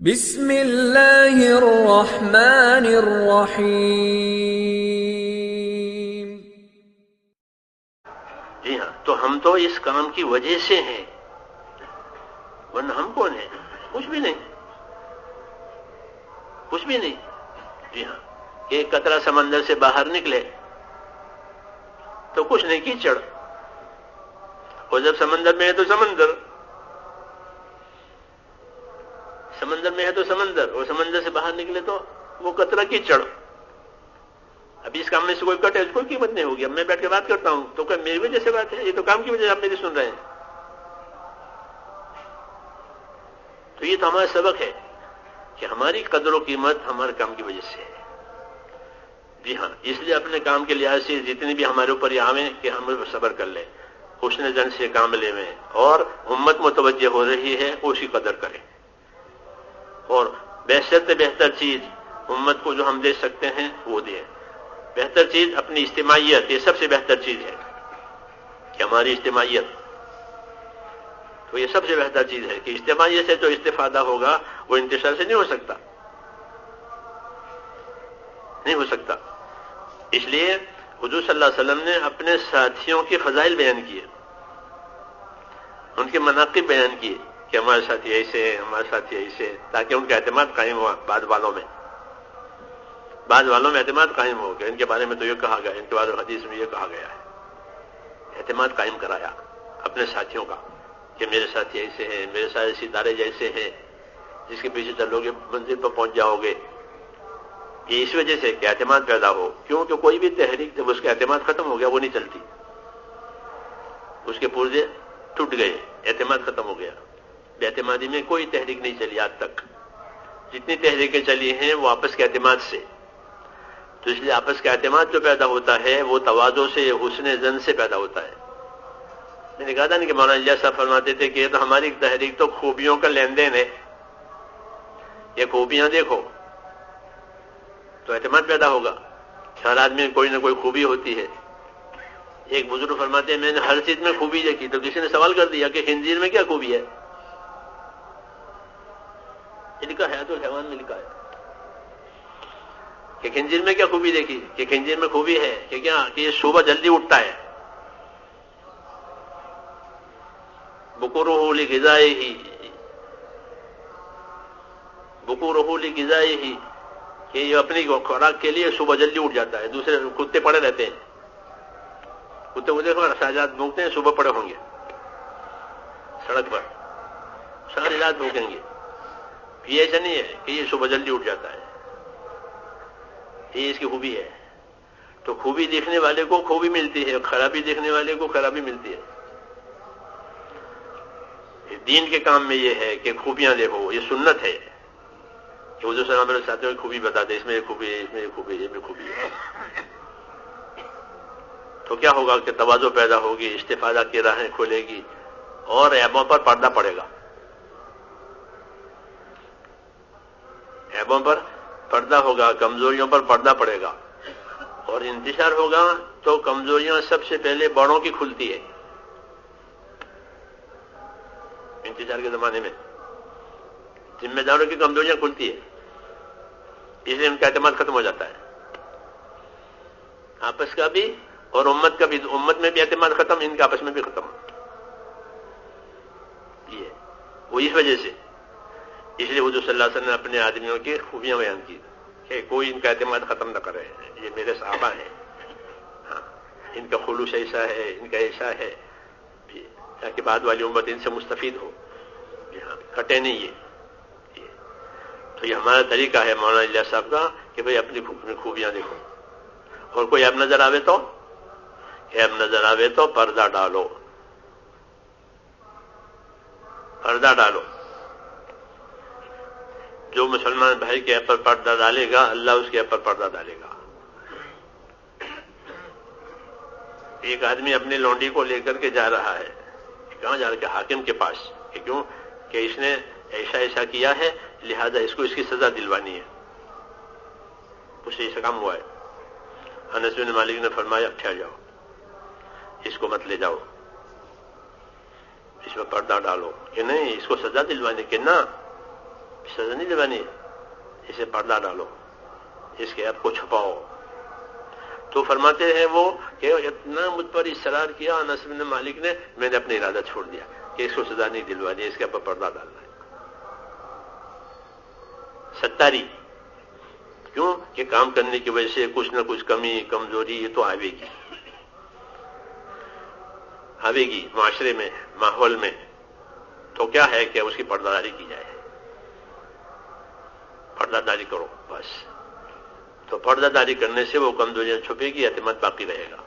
بسم اللہ الرحمن الرحیم۔ جی ہاں، تو ہم تو اس کام کی وجہ سے ہیں، ورنہ ہم کون ہیں؟ کچھ بھی نہیں، کچھ بھی نہیں۔ جی ہاں، کہ ایک قطرہ سمندر سے باہر نکلے تو کچھ نہیں، کیچڑ، اور جب سمندر میں ہے تو سمندر میں ہے تو سمندر، اور سمندر سے باہر نکلے تو وہ قطرہ کیچڑ۔ ابھی اس کام میں سے کوئی کٹ ہے، اس کوئی قیمت نہیں ہوگی۔ اب میں بیٹھ کے بات کرتا ہوں تو کیا میری وجہ سے بات ہے؟ یہ تو کام کی وجہ سے آپ میری سن رہے ہیں۔ تو یہ تو ہمارا سبق ہے کہ ہماری قدر و قیمت ہمارے کام کی وجہ سے ہے۔ جی ہاں، اس لیے اپنے کام کے لحاظ سے جتنی بھی ہمارے اوپر یہ آویں کہ ہم صبر کر لیں، حسن زن سے کام لے میں، اور امت متوجہ ہو رہی ہے اس کی قدر کریں، اور بہتر سے بہتر چیز امت کو جو ہم دے سکتے ہیں وہ دیں۔ بہتر چیز اپنی اجتماعیت، یہ سب سے بہتر چیز ہے کہ ہماری اجتماعیت، تو یہ سب سے بہتر چیز ہے کہ اجتماعیت سے جو استفادہ ہوگا وہ انتشار سے نہیں ہو سکتا، نہیں ہو سکتا۔ اس لیے حضور صلی اللہ علیہ وسلم نے اپنے ساتھیوں کے فضائل بیان کیے، ان کے مناقب بیان کیے کہ ہمارے ساتھی ایسے ہیں، ہمارے ساتھی ایسے ہیں، تاکہ ان کا اعتماد قائم ہوا بعد والوں میں اعتماد قائم ہو گیا۔ ان کے بارے میں تو یہ کہا گیا، ان کے بارے میں حدیث میں یہ کہا گیا ہے۔ اعتماد قائم کرایا اپنے ساتھیوں کا کہ میرے ساتھی ایسے ہیں، میرے ساتھ ستارے جیسے ہیں، جس کے پیچھے چلو گے منزل پر پہنچ جاؤ گے۔ یہ اس وجہ سے کہ اعتماد پیدا ہو، کیونکہ کوئی بھی تحریک جب اس کا اعتماد ختم ہو گیا وہ نہیں چلتی، اس کے پرزے ٹوٹ گئے، اعتماد ختم ہو گیا۔ بے اعتمادی میں کوئی تحریک نہیں چلی آج تک، جتنی تحریکیں چلی ہیں وہ آپس کے اعتماد سے۔ تو اس لیے آپس کا اعتماد جو پیدا ہوتا ہے وہ تواضع سے، حسن زن سے پیدا ہوتا ہے۔ میں نے کہا تھا کہ مولانا الیاس صاحب فرماتے تھے کہ یہ تو ہماری تحریک تو خوبیوں کا لین دین ہے، یہ خوبیاں دیکھو تو اعتماد پیدا ہوگا۔ ہر آدمی میں کوئی نہ کوئی خوبی ہوتی ہے۔ ایک بزرگ فرماتے ہیں میں نے ہر چیز میں خوبی دیکھی، تو کسی نے سوال کر دیا کہ خنزیر میں کیا خوبی ہے؟ لکھا ہے تو حیوان میں لکھا ہے کہ خنزیر میں کیا خوبی دیکھی، کہ خنزیر میں خوبی ہے کہ کیا کہ یہ صبح جلدی اٹھتا ہے، بکورہ لغذائه، کہ یہ اپنی خوراک کے لیے صبح جلدی اٹھ جاتا ہے۔ دوسرے کتے پڑے رہتے ہیں، کتے کو دیکھو ساجات بھونکتے ہیں، صبح پڑے ہوں گے سڑک پر، ساری رات بھونکیں گے۔ یہ ایسا نہیں ہے کہ یہ صبح جلدی اٹھ جاتا ہے، یہ اس کی خوبی ہے۔ تو خوبی دیکھنے والے کو خوبی ملتی ہے، خرابی دیکھنے والے کو خرابی ملتی ہے۔ دین کے کام میں یہ ہے کہ خوبیاں دیکھو، یہ سنت ہے کہ حضور صلی اللہ علیہ وسلم ساتھیوں کی خوبی بتاتے، اس میں یہ خوبی ہے، اس میں یہ خوبی ہے، یہ بھی خوبی ہے۔ تو کیا ہوگا کہ تواضع پیدا ہوگی، استفادہ کی راہیں کھولے گی، اور عیبوں پر پردہ پڑے گا، عیبوں پر پردہ ہوگا، کمزوریوں پر پردہ پڑے گا، اور انتشار ہوگا تو کمزوریاں سب سے پہلے بڑوں کی کھلتی ہے۔ انتشار کے زمانے میں ذمہ داروں کی کمزوریاں کھلتی ہے، اس لیے ان کا اعتماد ختم ہو جاتا ہے، آپس کا بھی اور امت کا بھی۔ امت میں بھی اعتماد ختم، ان کے آپس میں بھی ختم، یہ وہ اس وجہ سے۔ اس لیے حضور صلی اللہ علیہ وسلم نے اپنے آدمیوں کی خوبیاں بیان کی کہ کوئی ان کا اعتماد ختم نہ کرے، یہ میرے صحابہ ہیں، ہاں ان کا خلوص ایسا ہے، ان کا ایسا ہے، تاکہ بعد والی امت ان سے مستفید ہو، ہاں کٹے نہیں یہ۔ تو یہ ہمارا طریقہ ہے مولانا الیاس صاحب کا کہ بھئی اپنی خوبیاں دیکھو، اور کوئی عیب نظر آوے تو پردہ ڈالو، پردہ ڈالو۔ جو مسلمان بھائی کے عیب پر پردہ ڈالے گا اللہ اس کے عیب پر پردہ ڈالے گا۔ ایک آدمی اپنی لونڈی کو لے کر کے جا رہا ہے، کہاں جا رہا ہے؟ کہ حاکم کے پاس، کہ کیوں؟ کہ اس نے ایسا کیا ہے لہذا اس کو اس کی سزا دلوانی ہے، اس سے ایسا کام ہوا ہے۔ انس بن مالک نے فرمایا ٹھہر جاؤ، اس کو مت لے جاؤ، اس میں پردہ ڈالو۔ کہ نہیں، اس کو سزا دلوانے کے، نہ سزا نہیں دلوانی ہے، اسے پردہ ڈالو، اس کے عیب کو چھپاؤ. تو فرماتے ہیں وہ کہ اتنا مجھ پر اصرار کیا انس بن مالک نے، میں نے اپنا ارادہ چھوڑ دیا کہ اس کو سزا نہیں دلوانی، اس کے اوپر پردہ ڈالنا ہے. ستاری کیوں کہ کام کرنے کی وجہ سے کچھ نہ کچھ کمی کمزوری یہ تو آوے گی معاشرے میں، ماحول میں. تو کیا ہے کہ اس کی پردہ داری کی جائے، پردہ داری کرو بس. تو پردہ داری کرنے سے وہ کمزوریاں چھپے گی، اعتماد باقی رہے گا،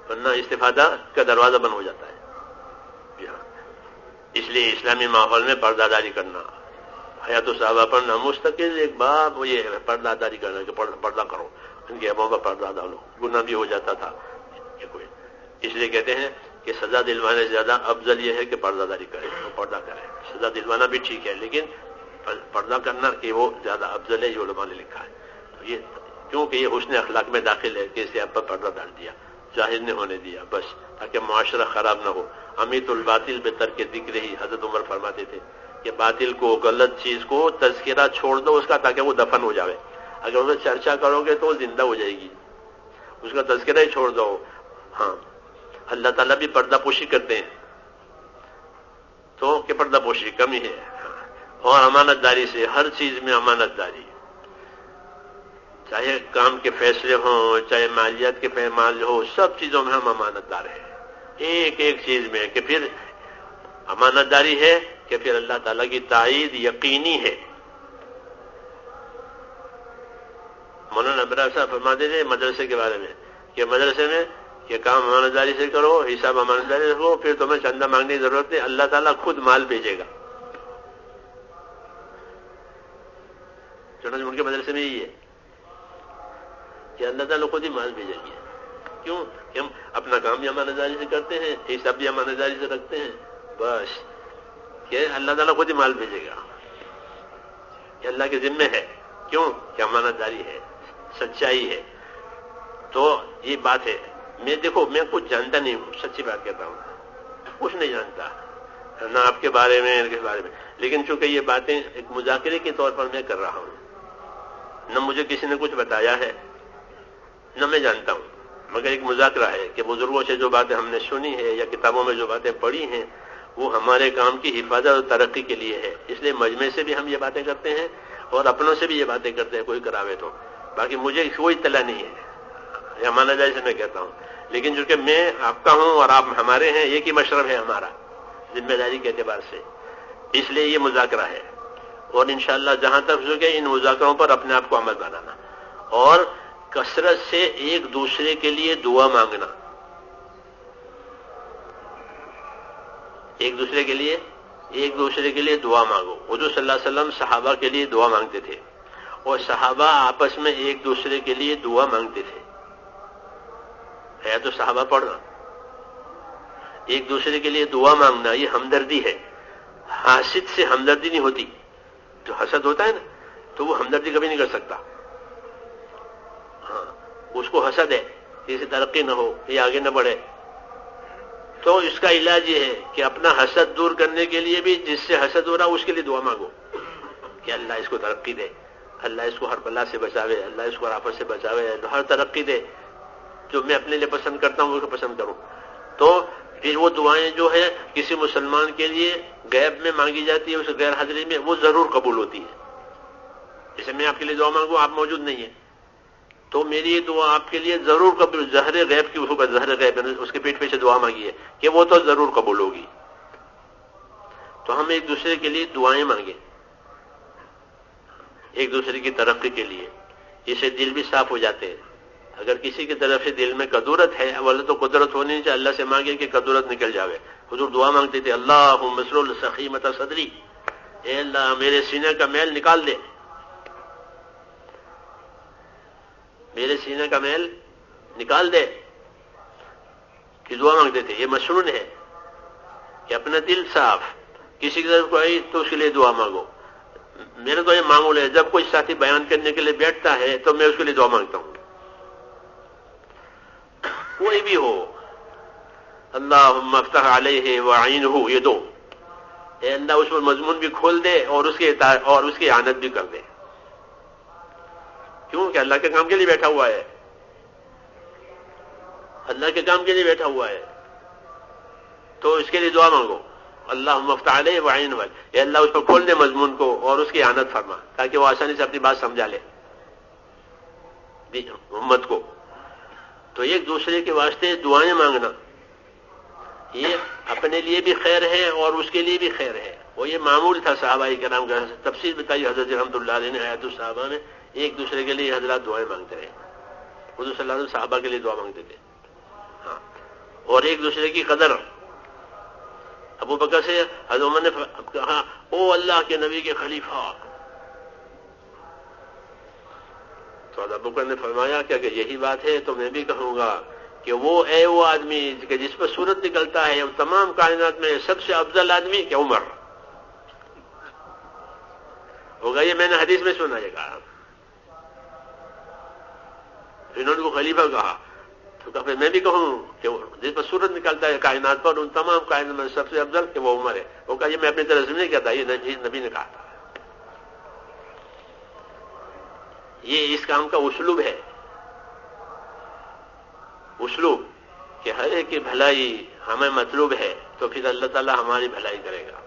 ورنہ استفادہ کا دروازہ بند ہو جاتا ہے. جی ہاں، اس لیے اسلامی ماحول میں پردہ داری کرنا، حیات الصحابہ پڑھنا مستقل ایک باب یہ ہے، پردہ داری کرنا کہ پردہ کرو، ان کے عیبوں پر پردہ ڈالو. گناہ بھی ہو جاتا تھا کوئی، اس لیے کہتے ہیں کہ سزا دلوانے سے زیادہ افضل یہ ہے کہ پردہ داری کرے، تو پردہ کرے. سزا دلوانا بھی ٹھیک ہے لیکن پردہ کرنا کہ وہ زیادہ افضل ہے، یہ علماء نے لکھا ہے. تو یہ کیونکہ یہ حسن اخلاق میں داخل ہے کہ اسے آپ پر پردہ ڈال دیا، ظاہر نہیں ہونے دیا بس، تاکہ معاشرہ خراب نہ ہو. امیت الباطل بے ترک ذکر ہی، حضرت عمر فرماتے تھے کہ باطل کو، غلط چیز کو تذکرہ چھوڑ دو اس کا، تاکہ وہ دفن ہو جاوے. اگر اسے چرچا کرو گے تو وہ زندہ ہو جائے گی، اس کا تذکرہ ہی چھوڑ دو. ہاں، اللہ تعالیٰ بھی پردہ پوشی کرتے ہیں، تو کہ پردہ پوشی کمی ہے. اور امانت داری سے، ہر چیز میں امانت داری، چاہے کام کے فیصلے ہوں، چاہے مالیات کے مال ہو، سب چیزوں میں ہم امانت دار ہیں، ایک ایک چیز میں. کہ پھر امانت داری ہے کہ پھر اللہ تعالیٰ کی تائید یقینی ہے. مولانا ابراہیم صاحب فرماتے تھے مدرسے کے بارے میں کہ مدرسے میں یہ کام امانت داری سے کرو، حساب امانت داری سے کرو، پھر تمہیں چندہ مانگنے کی ضرورت نہیں، اللہ تعالیٰ خود مال بھیجے گا. چنانچہ ان کے مدرسے میں یہی ہے کہ اللہ تعالیٰ خود ہی مال بھیجے گی. کیوں کہ ہم اپنا کام بھی امانت داری سے کرتے ہیں، حساب بھی امانت داری سے رکھتے ہیں، بس کہ اللہ تعالیٰ خود ہی مال بھیجے گا. یہ اللہ کے ذمے ہے. کیوں کہ امانت داری ہے، سچائی ہے. تو یہ بات ہے. دیکھو میں کچھ جانتا نہیں ہوں، سچی بات کہتا ہوں، کچھ نہیں جانتا، نہ آپ کے بارے میں نہ کس بارے میں. لیکن چونکہ یہ باتیں ایک مذاکرے کے طور پر میں کر رہا ہوں، نہ مجھے کسی نے کچھ بتایا ہے نہ میں جانتا ہوں، مگر ایک مذاکرہ ہے کہ بزرگوں سے جو باتیں ہم نے سنی ہے یا کتابوں میں جو باتیں پڑھی ہیں وہ ہمارے کام کی حفاظت اور ترقی کے لیے ہے. اس لیے مجمع سے بھی ہم یہ باتیں کرتے ہیں اور اپنوں سے بھی یہ باتیں کرتے ہیں، کوئی کراوے تو. باقی مجھے کوئی اطلاع نہیں ہے، یہ مانا جائے سے میں کہتا ہوں. لیکن چونکہ میں آپ کا ہوں اور آپ ہمارے ہیں، ایک ہی مشرب ہے ہمارا ذمہ داری کے اعتبار سے، اس لیے یہ مذاکرہ ہے. اور انشاءاللہ جہاں تک ہو سکے ان مذاکروں پر اپنے آپ کو عمل بنانا، اور کثرت سے ایک دوسرے کے لیے دعا مانگنا. ایک دوسرے کے لیے دعا مانگو. حضور صلی اللہ علیہ وسلم صحابہ کے لیے دعا مانگتے تھے، اور صحابہ آپس میں ایک دوسرے کے لیے دعا مانگتے تھے. ہے تو صحابہ پڑھنا، ایک دوسرے کے لیے دعا مانگنا، یہ ہمدردی ہے. حاسد سے ہمدردی نہیں ہوتی. جو حسد ہوتا ہے نا تو وہ ہمدردی کبھی نہیں کر سکتا. ہاں، اس کو حسد ہے کہ اسے ترقی نہ ہو، یہ آگے نہ بڑھے. تو اس کا علاج یہ ہے کہ اپنا حسد دور کرنے کے لیے بھی جس سے حسد ہو رہا اس کے لیے دعا مانگو کہ اللہ اس کو ترقی دے، اللہ اس کو ہر بلا سے بچاوے، اللہ اس کو آفت سے بچاوے، ہر ترقی دے. جو میں اپنے لیے پسند کرتا ہوں اس کو پسند کروں. تو پھر وہ دعائیں جو ہے کسی مسلمان کے لیے غیب میں مانگی جاتی ہے، اس غیر حاضری میں وہ ضرور قبول ہوتی ہے. جیسے میں آپ کے لیے دعا مانگوں، آپ موجود نہیں ہیں، تو میری یہ دعا آپ کے لیے ضرور قبول. زہر غیب کی صحبت، زہر غیب اس کے پیٹ پیچھے دعا مانگی ہے کہ وہ تو ضرور قبول ہوگی. تو ہم ایک دوسرے کے لیے دعائیں مانگیں، ایک دوسرے کی ترقی کے لیے. اس سے دل بھی صاف ہو جاتے ہیں. اگر کسی کی طرف سے دل میں قدورت ہے، اول تو قدرت ہونی نہیں چاہیے، اللہ سے مانگے کہ قدورت نکل جاوے. حضور دعا مانگتے تھے، اللہم اسلل سخیمۃ صدری، اے اللہ میرے سینے کا میل نکال دے، میرے سینے کا میل نکال دے. کہ دعا مانگتے تھے. یہ مشروع ہے کہ اپنا دل صاف، کسی کی طرف کوئی تو اس کے لیے دعا مانگو. میرا تو یہ معمول ہے، جب کوئی ساتھی بیان کرنے کے لیے بیٹھتا ہے تو میں اس کے لیے دعا مانگتا ہوں، کوئی بھی ہو. اللہم افتح علیہ وعینہ، یہ دو اے اللہ اس پر مضمون بھی کھول دے اور اس کی اعانت بھی کر دے. کیوں کہ اللہ کے کام کے لیے بیٹھا ہوا ہے, اللہ کے کام کے لیے بیٹھا ہوا ہے, تو اس کے لیے دعا مانگو. اللہم افتح علیہ وعین وال, اے اللہ اس پر کھول دے مضمون کو اور اس کی اعانت فرما تاکہ وہ آسانی سے اپنی بات سمجھا لے امت کو. تو ایک دوسرے کے واسطے دعائیں مانگنا یہ اپنے لیے بھی خیر ہے اور اس کے لیے بھی خیر ہے. وہ یہ معمول تھا صحابہ کرام کا. تفصیل بتائی حضرت رحمۃ اللہ علیہ نے حیات الصحابہ میں, ایک دوسرے کے لیے حضرات دعائیں مانگتے رہے. حضور صلی اللہ علیہ وسلم صحابہ کے لیے دعا مانگتے تھے. ہاں, اور ایک دوسرے کی قدر. ابو بکر سے حضرت عمر نے کہا او اللہ کے نبی کے خلیفہ, تو ابو بکر نے فرمایا کہ اگر یہی بات ہے تو میں بھی کہوں گا کہ وہ آدمی کہ جس پر سورج نکلتا ہے تمام کائنات میں سب سے افضل آدمی کہ عمر ہوگا. یہ میں نے حدیث میں سنا یہ کہا. انہوں نے کو خلیفہ کہا تو کہا میں بھی کہوں کہ جس پر سورج نکلتا ہے کائنات پر ان تمام کائنات میں سب سے افضل کہ وہ عمر ہے. وہ کہا یہ میں اپنی طرف سے نہیں کہتا, یہ نبی نے کہا تھا. یہ اس کام کا اسلوب ہے, اسلوب کہ ہر ایک کی بھلائی ہمیں مطلوب ہے تو پھر اللہ تعالیٰ ہماری بھلائی کرے گا.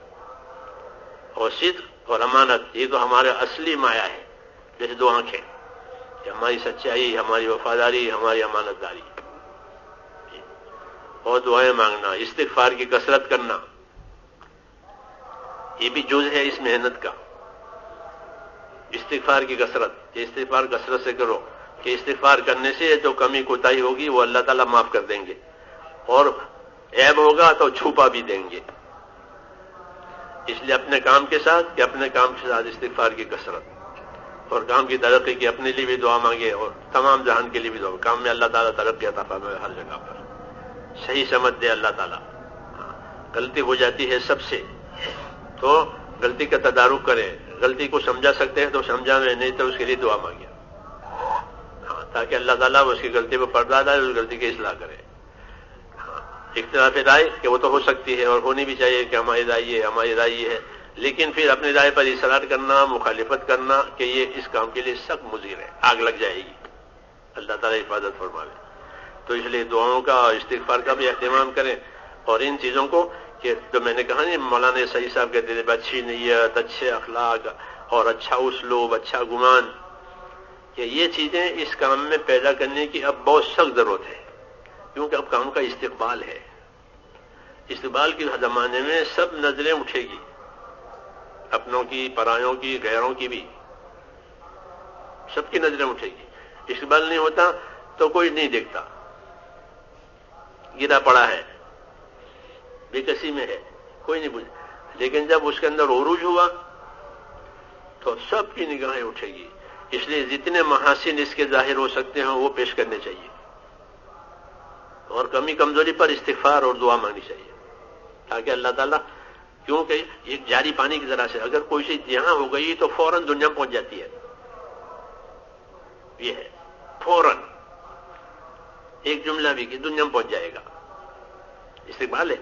اور صدق اور امانت یہ تو ہمارے اصلی مایا ہے, جیسے دو آنکھیں کہ ہماری سچائی, ہماری وفاداری, ہماری امانت داری. اور دعائیں مانگنا, استغفار کی کثرت کرنا, یہ بھی جز ہے اس محنت کا. استغفار کی کثرت, کہ استغفار کثرت سے کرو, کہ استغفار کرنے سے جو کمی کوتاہی ہوگی وہ اللہ تعالیٰ معاف کر دیں گے, اور عیب ہوگا تو چھپا بھی دیں گے. اس لیے اپنے کام کے ساتھ کہ اپنے کام کے ساتھ استغفار کی کثرت, اور کام کی ترقی کی اپنے لیے بھی دعا مانگے اور تمام جہان کے لیے بھی دعا. کام میں اللہ تعالیٰ ترقی عطا فرمائے ہر جگہ پر, صحیح سمجھ دے اللہ تعالیٰ. غلطی ہو جاتی ہے سب سے, تو غلطی کا تدارک کریں. غلطی کو سمجھا سکتے ہیں تو سمجھا میں, نہیں تو اس کے لیے دعا مانگے, تاکہ اللہ تعالیٰ اس کی غلطی پر پردہ ڈالے, اس غلطی کی اصلاح کرے. اختلاف رائے کہ وہ تو ہو سکتی ہے اور ہونی بھی چاہیے کہ ہماری رائے یہ ہے, لیکن پھر اپنی رائے پر اصرار کرنا, مخالفت کرنا کہ یہ اس کام کے لیے سخت مضر ہے, آگ لگ جائے گی. اللہ تعالیٰ حفاظت فرمائے. تو اس لیے دعاؤں کا اور استغفار کا بھی اہتمام کریں. اور ان چیزوں کو کہ جو میں نے کہا نہیں, مولانا سعید صاحب کہتے تھے اچھی نیت, اچھے اخلاق اور اچھا اسلوب, اچھا گمان, کہ یہ چیزیں اس کام میں پیدا کرنے کی اب بہت سخت ضرورت ہے. کیونکہ اب کام کا استقبال ہے. استقبال کے زمانے میں سب نظریں اٹھے گی, اپنوں کی, پرایوں کی, غیروں کی بھی, سب کی نظریں اٹھے گی. استقبال نہیں ہوتا تو کوئی نہیں دیکھتا, گرا پڑا ہے, بے کسی میں ہے, کوئی نہیں پوچھتا. لیکن جب اس کے اندر عروج ہوا تو سب کی نگاہیں اٹھے گی. اس لیے جتنے محاسن اس کے ظاہر ہو سکتے ہیں وہ پیش کرنے چاہیے, اور کمی کمزوری پر استغفار اور دعا مانگنی چاہیے, تاکہ اللہ تعالیٰ, کیونکہ ایک جاری پانی کی ذرا سے اگر کوئی چیز یہاں ہو گئی تو فوراً دنیا میں پہنچ جاتی ہے. یہ ہے فوراً ایک جملہ بھی کہ دنیا میں پہنچ جائے گا. استقبال ہے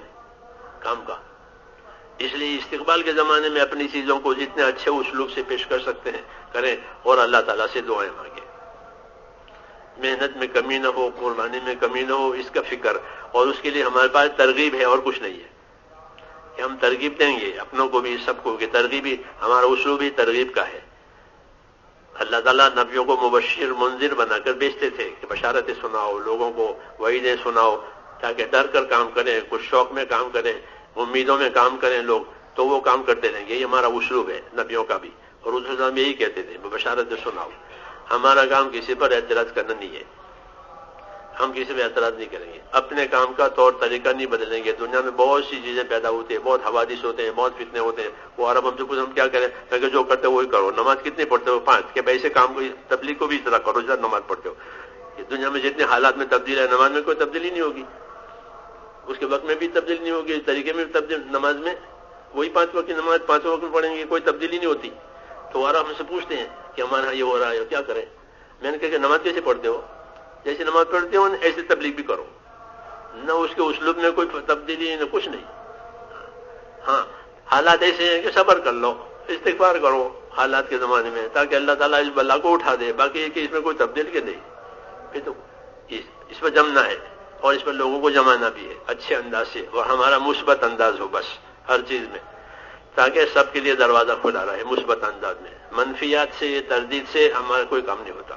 کام کا. اس لیے استقبال کے زمانے میں اپنی چیزوں کو جتنے اچھے اسلوب سے پیش کر سکتے ہیں کریں, اور اللہ تعالیٰ سے دعائیں مانگیں. محنت میں کمی نہ ہو, قربانی میں کمی نہ ہو, اس کا فکر. اور اس کے لیے ہمارے پاس ترغیب ہے اور کچھ نہیں ہے کہ ہم ترغیب دیں گے اپنوں کو بھی, سب کو, کہ ترغیب ہی ہمارا اسلوب ہی ترغیب کا ہے. اللہ تعالیٰ نبیوں کو مبشر منذر بنا کر بھیجتے تھے کہ بشارتیں سناؤ, لوگوں کو وعیدیں سناؤ, تاکہ ڈر کر کام کریں, کچھ شوق میں کام کریں, امیدوں میں کام کریں لوگ, تو وہ کام کرتے رہیں گے. یہ ہمارا اسلوب ہے نبیوں کا بھی. اور رسول صاحب یہی کہتے تھے بشارتیں سناؤ. ہمارا کام کسی پر اعتراض کرنا نہیں ہے, ہم کسی پہ اعتراض نہیں کریں گے. اپنے کام کا طور طریقہ نہیں بدلیں گے. دنیا میں بہت سی چیزیں پیدا ہوتی ہیں, بہت حوادث ہوتے ہیں, بہت فتنے ہوتے ہیں. وہ عرب ہم سے کچھ ہم کیا کریں, کہ جو کرتے ہو وہی کرو. نماز کتنی پڑھتے ہو؟ 5. کہ ایسے کام کو, تبلیغ کو بھی اس طرح کرو جب نماز پڑھتے ہو. دنیا میں جتنے حالات میں تبدیل ہے, نماز میں کوئی تبدیلی نہیں ہوگی, اس کے وقت میں بھی تبدیلی نہیں ہوگی, طریقے میں بھی تبدیل. نماز میں وہی 5 وقت کی نماز 5 وقت میں پڑھیں گے, کوئی تبدیلی نہیں ہوتی. تو عرب ہم سے پوچھتے ہیں کہ ہمارے یہاں یہ ہو رہا ہے, کیا کریں؟ میں نے کہا کہ نماز کیسے پڑھتے ہو؟ جیسے نماز پڑھتے ہو ایسے تبلیغ بھی کرو. نہ اس کے اسلوب میں کوئی تبدیلی, نہ کچھ نہیں. ہاں, حالات ایسے ہیں کہ صبر کر لو، استغفار کرو حالات کے زمانے میں، تاکہ اللہ تعالیٰ اس بلا کو اٹھا دے. باقی یہ کہ اس میں کوئی تبدیل کے نہیں، پھر تو اس پر جمنا ہے اور اس پر لوگوں کو جمانا بھی ہے اچھے انداز سے، اور ہمارا مثبت انداز ہو بس ہر چیز میں، تاکہ سب کے لیے دروازہ کھلا رہے مثبت انداز میں. منفیات سے، تردید سے ہمارا کوئی کام نہیں ہوتا.